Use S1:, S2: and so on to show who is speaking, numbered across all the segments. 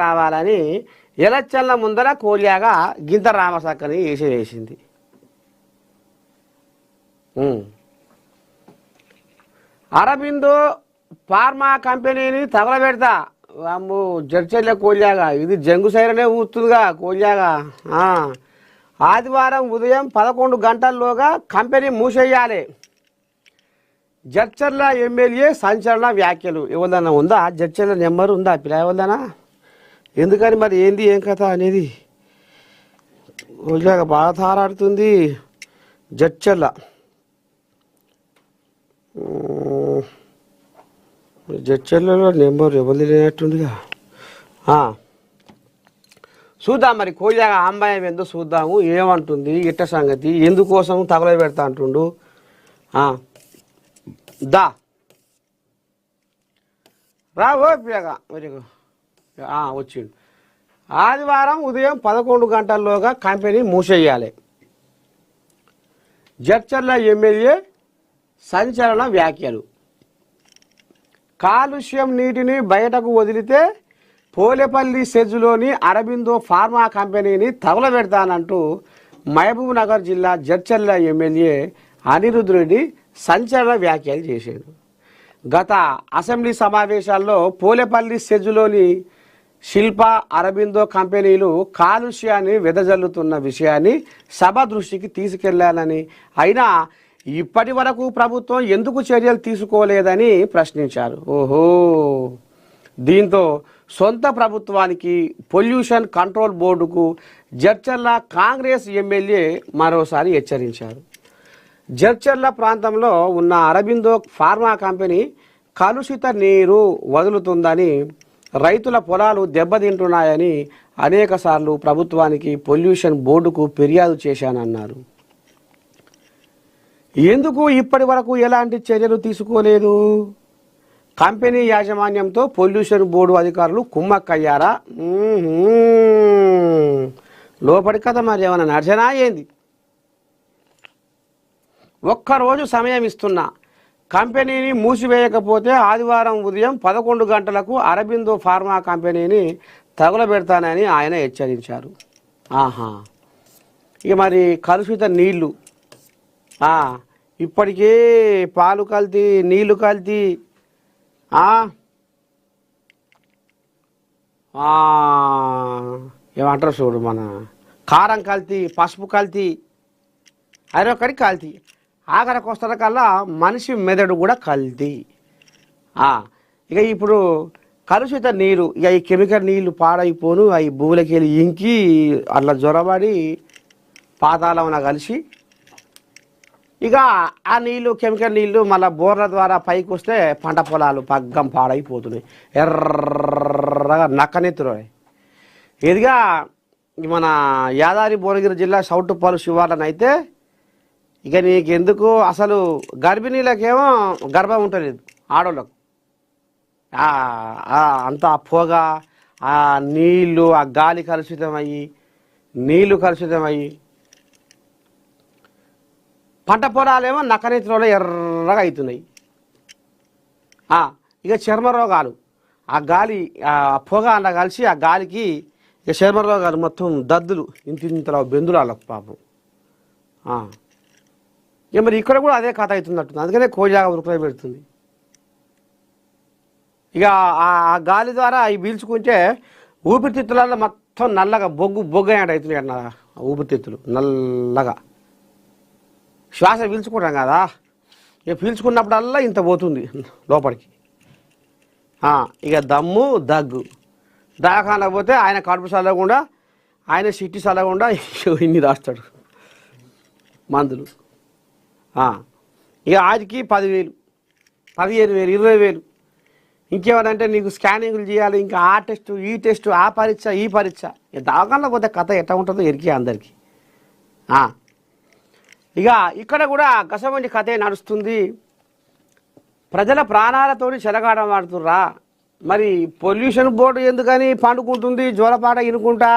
S1: రావాలని ఎలక్షన్ల ముందర కోల్యాగా గింత రామసక్కని వేసింది. అరబిందో ఫార్మా కంపెనీని తగలబెడతా అమ్ము జడ్చెల్ల కోల్యాగా ఇది జంగు సైరనే ఊతుందిగా కోల్యాగా. ఆదివారం ఉదయం 11 గంటల్లోగా కంపెనీ మూసేయాలి. జడ్చర్ల ఎమ్మెల్యే సంచలన వ్యాఖ్యలు. ఎవరిదన్నా ఉందా జడ్చర్ల నెంబర్ ఉందా పిల్ల ఎవరిదన్నా? ఎందుకని మరి ఏంది ఏం కథ అనేది కోల్యాగా బాగా తారాడుతుంది. జడ్చర్ల జడ్చర్లలో నెంబర్ ఎవరు లేనట్టుందిగా. చూద్దాం మరి కోల్యాగా అమ్మాయి ఏందో చూద్దాము ఏమంటుంది ఇట్ట సంగతి ఎందుకోసం తగల పెడతా అంటుండు. దా రావో పిల్లగా మరి వచ్చిండు. ఆదివారం ఉదయం 11 గంటల్లోగా కంపెనీ మూసేయాలి. జడ్చర్ల ఎమ్మెల్యే సంచలన వ్యాఖ్యలు. కాలుష్యం నీటిని బయటకు వదిలితే పోలేపల్లి సెజ్లోని అరబిందో ఫార్మా కంపెనీని తగలబెడతానంటూ మహబూబ్ నగర్ జిల్లా జడ్చర్ల ఎమ్మెల్యే అనిరుద్ రెడ్డి సంచలన వ్యాఖ్యలు చేశారు. గత అసెంబ్లీ సమావేశాల్లో పోలేపల్లి సెజ్లోని శిల్ప అరబిందో కంపెనీలు కాలుష్యాన్ని వెదజల్లుతున్న విషయాన్ని సభ దృష్టికి తీసుకెళ్లాలని, అయినా ఇప్పటి వరకు ప్రభుత్వం ఎందుకు చర్యలు తీసుకోలేదని ప్రశ్నించారు. ఓహో, దీంతో సొంత ప్రభుత్వానికి పొల్యూషన్ కంట్రోల్ బోర్డుకు జడ్చర్ల కాంగ్రెస్ ఎమ్మెల్యే మరోసారి హెచ్చరించారు. జడ్చర్ల ప్రాంతంలో ఉన్న అరబిందో ఫార్మా కంపెనీ కలుషిత నీరు వదులుతుందని, రైతుల పొలాలు దెబ్బతింటున్నాయని అనేకసార్లు ప్రభుత్వానికి పొల్యూషన్ బోర్డుకు ఫిర్యాదు చేశానన్నారు. ఎందుకు ఇప్పటి వరకు ఎలాంటి చర్యలు తీసుకోలేదు? కంపెనీ యాజమాన్యంతో పొల్యూషన్ బోర్డు అధికారులు కుమ్మక్కయ్యారా? లోపలి కథ మరి ఏమైనా నడిచినా ఏంది? ఒక్కరోజు సమయం ఇస్తున్నా, కంపెనీని మూసివేయకపోతే ఆదివారం ఉదయం 11 గంటలకు అరబిందో ఫార్మా కంపెనీని తగులబెడతానని ఆయన హెచ్చరించారు. ఇక మరి కలుషిత నీళ్లు, ఇప్పటికే పాలు కల్తీ, నీళ్లు కల్తీ, ఏమంటారు చూడు, మన కారం కల్తీ, పసుపు కల్తీ, అరొకటి కల్తీ, ఆఖరికి వస్తున్న కల్లా మనిషి మెదడు కూడా కల్తీ. ఇక ఇప్పుడు కలుషిత నీరు, ఇక ఈ కెమికల్ నీళ్లు పాడైపోను, అవి భూమిలోకి వెళ్ళి ఇంకి అట్లా జ్వరబడి పాతాళమున కలిసి ఇక ఆ నీళ్లు కెమికల్ నీళ్లు మళ్ళీ బోర్ల ద్వారా పైకి వస్తే పంట పొలాలు పగ్గం పాడైపోతున్నాయి, ఎర్రగా నక్కనెత్తురు. ఇదిగా మన యాదాద్రి భువనగిరి జిల్లా సౌటుపాలు శివార్లనైతే ఇక నీకెందుకు అసలు గర్భిణీలకేమో గర్భం ఉంటలేదు, ఆడోళ్ళకు అంతా పొగ, ఆ నీళ్ళు, ఆ గాలి కలుషితమయ్యి, నీళ్లు కలుషితమయ్యి పంట పొలాలేమో నక్కనెత్తులో ఎర్రగా అవుతున్నాయి. ఇక చర్మ రోగాలు, ఆ గాలి, ఆ పొగ అలా కలిసి ఆ గాలికి ఇక చర్మ రోగాలు మొత్తం దద్దులు, ఇంతలో బెందులు వాళ్ళకు పాపం. ఇక మరి ఇక్కడ కూడా అదే కథ అవుతున్నట్టుంది, అందుకనే కోజాగా ఉరుకులో పెడుతుంది. ఇక ఆ గాలి ద్వారా అవి పీల్చుకుంటే ఊపిరితిత్తులలో మొత్తం నల్లగా బొగ్గు అవుతున్నాయి అన్న, ఊపిరితిత్తులు నల్లగా. శ్వాస పీల్చుకుంటాం కదా, ఇక పీల్చుకున్నప్పుడల్లా ఇంత పోతుంది లోపలికి. ఇక దమ్ము దగ్గు, దాఖాన పోతే ఆయన కడుపు చల్లకుండా, ఆయన సిట్టి చల్లకుండా ఇన్ని రాస్తాడు మందులు. ఇక ఆదికి 10,000, 15,000, 20,000. ఇంకేమనంటే నీకు స్కానింగ్లు చేయాలి, ఇంకా ఆ టెస్ట్, ఈ టెస్ట్, ఆ పరీక్ష, ఈ పరీక్ష. ఇక దాఖానలో పోతే కథ ఎట్లా ఉంటుందో ఎరికే అందరికీ. ఇక ఇక్కడ కూడా గసవంటి కథే నడుస్తుంది. ప్రజల ప్రాణాలతోటి చెలగాటం ఆడుతుర్రా. మరి పొల్యూషన్ బోర్డు ఎందుకని పండుకుంటుంది జ్వరపాట ఇనుకుంటా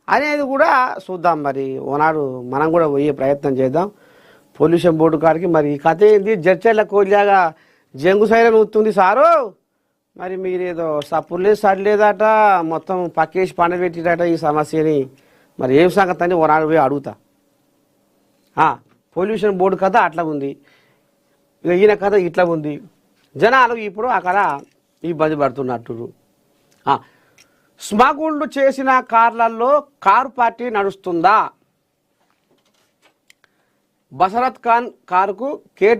S1: అనేది కూడా చూద్దాం. మరి ఓనాడు మనం కూడా పోయే ప్రయత్నం చేద్దాం పొల్యూషన్ బోర్డు కాడికి. మరి ఈ కథ ఏంది? జడ్చర్ల కోల్యాగా జంగు సైరన్ ఊతుంది సారు, మరి మీరేదో సప్పుర్లేదు సరిలేదట, మొత్తం పక్కేసి పండబెట్టిరట ఈ సమస్యని. మరి ఏం సంగతి అని ఓనాడు పోయి అడుగుతా. పొల్యూషన్ బోర్డు కథ అట్లా ఉంది, ఇక ఈయన కథ ఇట్లా ఉంది. జనాలు ఇప్పుడు అక్కడ ఇబ్బంది పడుతున్నట్టు. స్మగుళ్ళు చేసిన కార్లలో కారు పార్టీ నడుస్తుందా? బసరత్ ఖాన్ కారుకు కేటీ